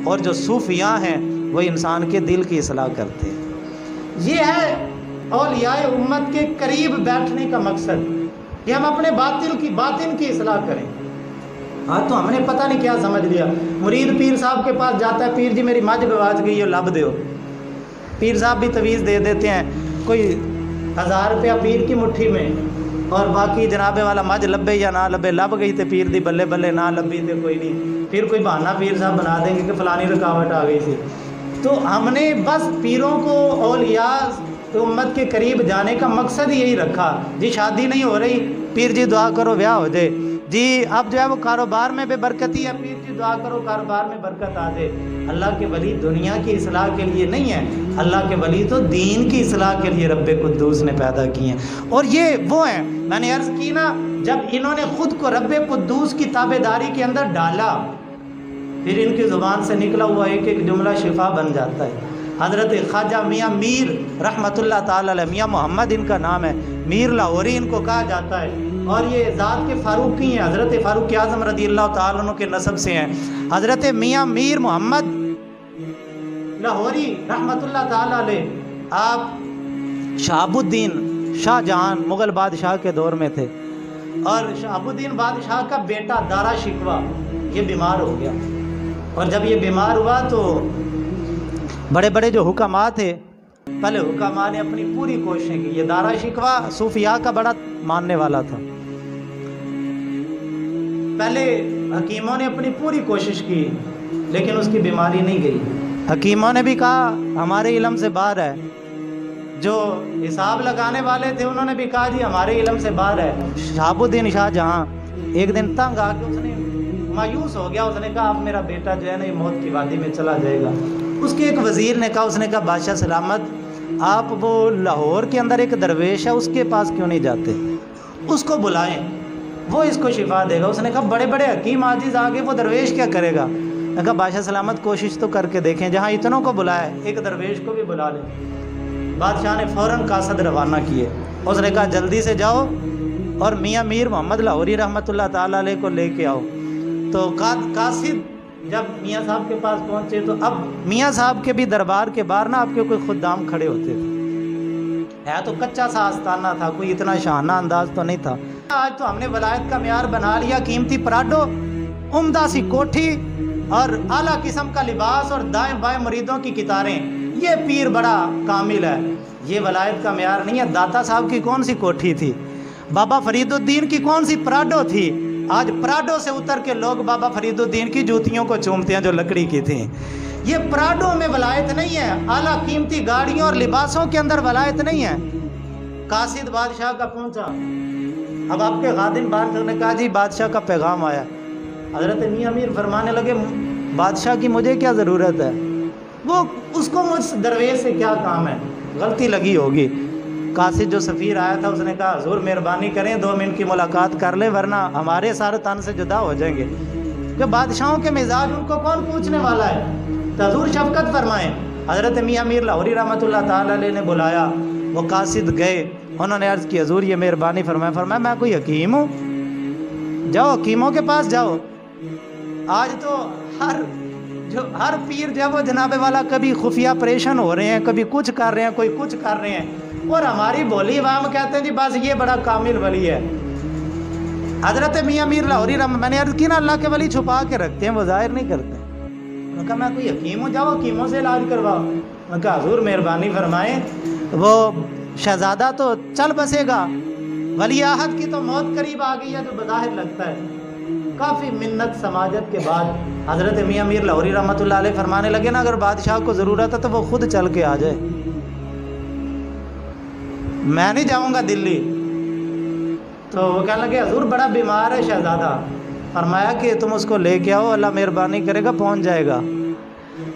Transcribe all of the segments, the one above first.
اور جو صوفیاء ہیں وہ انسان کے دل کی اصلاح کرتے ہیں۔ یہ ہے اولیاء امت کے قریب بیٹھنے کا مقصد کہ ہم اپنے باطن کی اصلاح کریں۔ ہاں تو ہم نے پتہ نہیں کیا سمجھ لیا، مرید پیر صاحب کے پاس جاتا ہے، پیر جی میری مجھ بواج گئی ہے لب دیو، پیر صاحب بھی تویز دے دیتے ہیں، کوئی 1000 روپیہ پیر کی مٹھی میں، اور باقی جناب والا مجھ لبے یا نہ لبے، لب گئی تے پیر دی بلے بلے، نہ لبی تے کوئی نہیں، پھر کوئی بہانہ پیر صاحب بنا دیں گے کہ فلانی رکاوٹ آ گئی تھی۔ تو ہم نے بس پیروں کو اولیاء امت کے قریب جانے کا مقصد ہی یہی رکھا، جی شادی نہیں ہو رہی، پیر جی دعا کرو بیاہ ہو جائے، جی اب جو ہے وہ کاروبار میں بے برکتی ہے، پیر جی دعا کرو کاروبار میں برکت آ جائے۔ اللہ کے ولی دنیا کی اصلاح کے لیے نہیں ہے، اللہ کے ولی تو دین کی اصلاح کے لیے رب قدوس نے پیدا کیے ہیں۔ اور یہ وہ ہیں، میں نے عرض کی نا، جب انہوں نے خود کو رب قدوس کی تابعداری کے اندر ڈالا، پھر ان کی زبان سے نکلا ہوا ایک ایک جملہ شفا بن جاتا ہے۔ حضرت خواجہ میاں میر رحمۃ اللہ تعالی علیہ، میاں محمد ان کا نام ہے، میر لاہوری ان کو کہا جاتا ہے، اور یہ ذات کے فاروقی ہیں، حضرت فاروق اعظم رضی اللہ تعالیٰ عنہ کے نسب سے ہیں۔ حضرت میاں میر محمد لاہوری رحمۃ اللہ تعالی علیہ، آپ شہاب الدین شاہ جہاں مغل بادشاہ کے دور میں تھے، اور شہاب الدین بادشاہ کا بیٹا دارا شکوہ یہ بیمار ہو گیا، اور جب یہ بیمار ہوا تو بڑے بڑے جو حکماء تھے، پہلے حکماء نے اپنی پوری کوششیں کی، یہ دارا شکوہ صوفیاء کا بڑا ماننے والا تھا، پہلے حکیموں نے اپنی پوری کوشش کی لیکن اس کی بیماری نہیں گئی۔ حکیموں نے بھی کہا ہمارے علم سے باہر ہے، جو حساب لگانے والے تھے انہوں نے بھی کہا جی ہمارے علم سے باہر ہے۔ شہاب الدین شاہ جہاں ایک دن تنگ آ کے اس نے مایوس ہو گیا، اس نے کہا اب میرا بیٹا جو ہے نا یہ موت کی وادی میں چلا جائے گا۔ اس کے ایک وزیر نے کہا، اس نے کہا بادشاہ سلامت آپ وہ لاہور کے اندر ایک درویش ہے اس کے پاس کیوں نہیں جاتے، اس کو بلائیں وہ اس کو شفا دے گا۔ اس نے کہا بڑے بڑے حکیم عاجز آگے وہ درویش کیا کرے گا؟ میں کہا بادشاہ سلامت کوشش تو کر کے دیکھیں، جہاں اتنوں کو بلایا ایک درویش کو بھی بلا لیں۔ بادشاہ نے فوراً قاصد روانہ کیے، اس نے کہا جلدی سے جاؤ اور میاں میر محمد لاہوری رحمۃ اللہ تعالیٰ علیہ کو لے کے آؤ۔ تو قاصد جب میاں صاحب کے پاس پہنچے تو اب میاں صاحب کے بھی دربار کے باہر نا آپ کے کوئی خدام کھڑے ہوتے تھے، ہے تو کچا سا آستانہ تھا، کوئی اتنا شاہانہ انداز تو نہیں تھا۔ آج تو ہم نے ولایت کا معیار بنا لیا، قیمتی پراڈو، عمدہ سی کوٹھی اور اعلیٰ قسم کا لباس اور دائیں بائیں مریدوں کی قطاریں، یہ پیر بڑا کامل ہے۔ یہ ولایت کا معیار نہیں ہے۔ داتا صاحب کی کون سی کوٹھی تھی، بابا فرید الدین کی کون سی پراڈو تھی؟ آج پراڈو سے اتر کے لوگ بابا فرید الدین کی جوتیوں کو چومتے ہیں جو لکڑی کی تھیں۔ یہ پراڈو میں ولایت نہیں ہے، اعلیٰ قیمتی گاڑیوں اور لباسوں کے اندر ولایت نہیں ہے۔ قاصد بادشاہ کا پہنچا، اب آپ کے خادم باہر نے کہا جی بادشاہ کا پیغام آیا۔ حضرت میاں میر فرمانے لگے بادشاہ کی مجھے کیا ضرورت ہے، وہ اس کو مجھ درویش سے کیا کام ہے، غلطی لگی ہوگی۔ قاصد جو سفیر آیا تھا اس نے کہا حضور مہربانی کریں 2 منٹ کی ملاقات کر لیں ورنہ ہمارے سارے تن سے جدا ہو جائیں گے، کہ بادشاہوں کے مزاج ان کو کون پوچھنے والا ہے، تو حضور شفقت فرمائیں۔ حضرت میاں میر لاہوری رحمۃ اللہ تعالی علیہ نے بلایا، وہ قاصد گئے، انہوں نے عرض کی حضور یہ مہربانی فرمائیں۔ فرمایا میں کوئی حکیم ہوں؟ جاؤ حکیموں کے پاس جاؤ۔ آج تو ہر پیر جو ہے وہ جناب والا کبھی خفیہ آپریشن ہو رہے ہیں، کبھی کچھ کر رہے ہیں، کوئی کچھ کر رہے ہیں، اور ہماری بولی عوام کہتے ہیں جی بس یہ بڑا کامل ولی ہے۔ حضرت میاں میر لاہوری میں نے عرض کی نا اللہ کے ولی چھپا کے رکھتے ہیں، وہ ظاہر نہیں کرتے۔ انہوں نے کہا میں کوئی حکیم ہوں، جاؤ حکیموں سے علاج کرواؤ۔ میں نے کہا حضور مہربانی فرمائیں، وہ شہزادہ تو چل بسے گا، ولی عہد کی تو موت قریب آ گئی ہے جو بظاہر لگتا ہے۔ کافی منت سماجت کے بعد حضرت میاں میر لاہوری رحمۃ اللہ علیہ فرمانے لگے نا اگر بادشاہ کو ضرورت ہے تو وہ خود چل کے آ جائے، میں نہیں جاؤں گا دلی۔ تو وہ کہنے لگے حضور بڑا بیمار ہے شہزادہ۔ فرمایا کہ تم اس کو لے کے آؤ، اللہ مہربانی کرے گا پہنچ جائے گا۔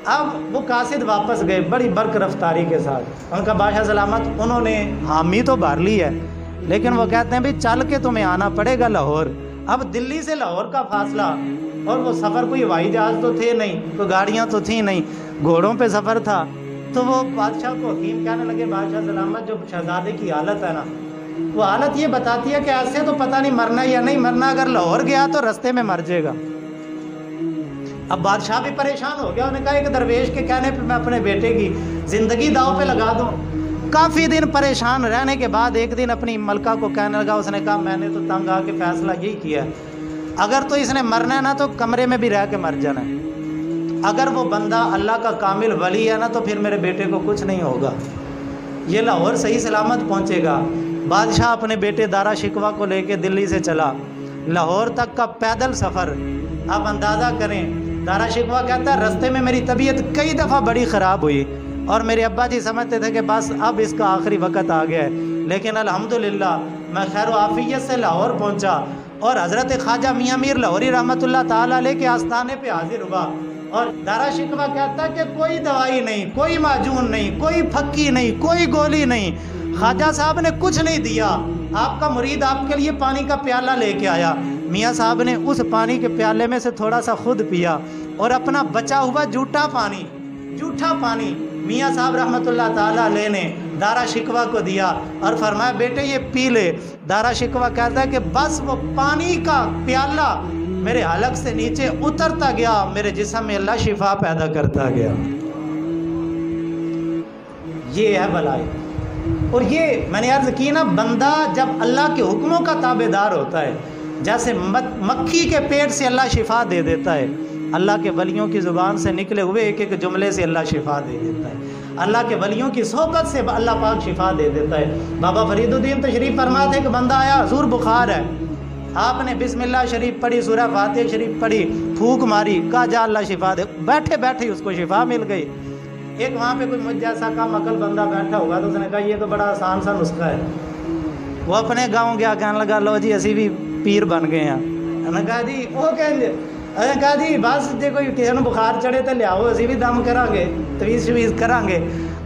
اب وہ قاصد واپس گئے بڑی برق رفتاری کے ساتھ، ان کا بادشاہ سلامت انہوں نے حامی تو بھر لی ہے لیکن وہ کہتے ہیں بھی چل کے تمہیں آنا پڑے گا لاہور۔ اب دلی سے لاہور کا فاصلہ، اور وہ سفر کوئی ہوائی جہاز تو تھے نہیں، کوئی گاڑیاں تو تھیں نہیں، گھوڑوں پہ سفر تھا۔ تو وہ بادشاہ کو حکیم کہنے لگے بادشاہ سلامت جو شہزادے کی حالت ہے نا وہ حالت یہ بتاتی ہے کہ ایسے تو پتہ نہیں مرنا یا نہیں مرنا، اگر لاہور گیا تو رستے میں مر جائے گا، اب بادشاہ بھی پریشان ہو گیا، انہوں نے کہا ایک درویش کے کہنے پہ میں اپنے بیٹے کی زندگی داؤ پہ لگا دوں؟ کافی دن پریشان رہنے کے بعد ایک دن اپنی ملکہ کو کہنے لگا، اس نے کہا میں نے تو تنگ آ کے فیصلہ یہی کیا ہے، اگر تو اس نے مرنا ہے نا تو کمرے میں بھی رہ کے مر جانا ہے، اگر وہ بندہ اللہ کا کامل ولی ہے نا تو پھر میرے بیٹے کو کچھ نہیں ہوگا، یہ لاہور صحیح سلامت پہنچے گا۔ بادشاہ اپنے بیٹے دارا شکوہ کو لے کے دلی سے چلا، لاہور تک کا پیدل سفر، آپ اندازہ کریں۔ دارا شکوہ کہتا ہے رستے میں میری طبیعت کئی دفعہ بڑی خراب ہوئی اور میرے ابا جی سمجھتے تھے کہ بس اب اس کا آخری وقت آ گیا ہے، لیکن الحمدللہ میں خیر و عافیت سے لاہور پہنچا اور حضرت خواجہ میاں میر لاہوری رحمۃ اللہ تعالیٰ علیہ کے آستانے پہ حاضر ہوا۔ اور دارا شکوہ کہتا ہے کہ کوئی دوائی نہیں، کوئی معجون نہیں، کوئی پھکی نہیں، کوئی گولی نہیں، خواجہ صاحب نے کچھ نہیں دیا، آپ کا مرید آپ کے لیے پانی کا پیالہ لے کے آیا، میاں صاحب نے اس پانی کے پیالے میں سے تھوڑا سا خود پیا اور اپنا بچا ہوا جھوٹا پانی میاں صاحب رحمۃ اللہ تعالیٰ علیہ نے دارا شکوہ کو دیا اور فرمایا بیٹے یہ پی لے۔ دارا شکوہ کہتا ہے کہ بس وہ پانی کا پیالہ میرے حلق سے نیچے اترتا گیا، میرے جسم میں اللہ شفا پیدا کرتا گیا۔ یہ ہے بلائی۔ اور یہ میں نے عرض کی نا، بندہ جب اللہ کے حکموں کا تابع دار ہوتا ہے، جیسے مکھی کے پیٹ سے اللہ شفا دے دیتا ہے، اللہ کے ولیوں کی زبان سے نکلے ہوئے ایک ایک جملے سے اللہ شفا دے دیتا ہے، اللہ کے ولیوں کی صحبت سے اللہ پاک شفا دے دیتا ہے۔ بابا فرید الدین تشریف فرما تھے کہ بندہ آیا حضور بخار ہے، آپ نے بسم اللہ شریف پڑھی، سورہ فاتحہ شریف پڑھی، پھونک ماری، کہا جا اللہ شفا دے، بیٹھے بیٹھے اس کو شفا مل گئی۔ ایک وہاں پہ کوئی مجھ جیسا کم عقل بندہ بیٹھا ہوا تو اس نے کہا یہ تو بڑا آسان سا نسخہ ہے، وہ اپنے گاؤں گیا، کہنے لگا لو جی اسی بھی پیر بن گئے ہیں۔ انہوں نے کہا جی وہ کہا جی بس جی کوئی کسی نے بخار چڑھے تو لیاؤ اسی بھی دم کریں گے، تویز شویز کریں گے۔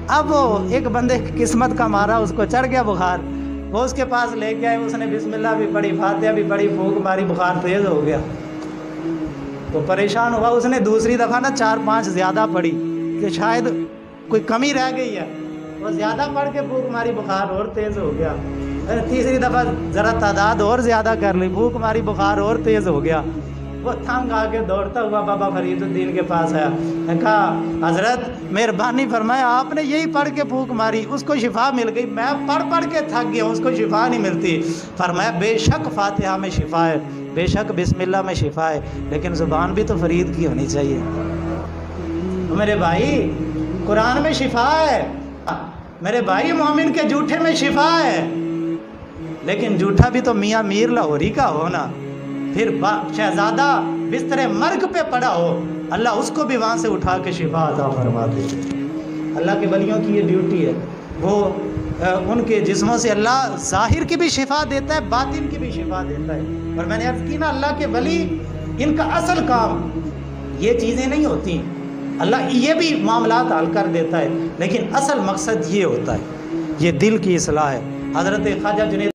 اب وہ ایک بندے قسمت کا مارا اس کو چڑھ گیا بخار، وہ اس کے پاس لے کے آئے، اس نے بسم اللہ بھی پڑھی، فاتحہ بھی پڑھی، پھونک ماری، بخار تیز ہو گیا۔ تو پریشان ہوا، اس نے دوسری دفعہ نا 4-5 زیادہ پڑھی کہ شاید کوئی کمی رہ گئی ہے، وہ زیادہ پڑھ کے پھونک ماری، بخار اور تیز ہو گیا۔ تیسری دفعہ ذرا تعداد اور زیادہ کر لی، پھونک ماری، بخار اور تیز ہو گیا۔ وہ تھنگ آ کے دوڑتا ہوا بابا فرید الدین کے پاس آیا، نے کہا حضرت مہربانی فرمایا آپ نے یہی پڑھ کے پھونک ماری، اس کو شفا مل گئی، میں پڑھ کے تھک گیا، اس کو شفا نہیں ملتی۔ فرمایا بے شک فاتحہ میں شفا ہے، بے شک بسم اللہ میں شفا ہے، لیکن زبان بھی تو فرید کی ہونی چاہیے۔ میرے بھائی قرآن میں شفا ہے، میرے بھائی مومن کے جھوٹے میں شفا ہے، لیکن جھوٹا بھی تو میاں میر لاہوری کا ہونا، پھر شہزادہ بستر مرگ پہ پڑا ہو، اللہ اس کو بھی وہاں سے اٹھا کے شفا عطا فرما دے۔ اللہ کے ولیوں کی یہ ڈیوٹی ہے، وہ ان کے جسموں سے اللہ ظاہر کی بھی شفا دیتا ہے، باطن کی بھی شفا دیتا ہے۔ اور میں نے عرض کی نا اللہ کے ولی ان کا اصل کام یہ چیزیں نہیں ہوتی، اللہ یہ بھی معاملات حل کر دیتا ہے، لیکن اصل مقصد یہ ہوتا ہے، یہ دل کی اصلاح ہے۔ حضرت خواجہ جنید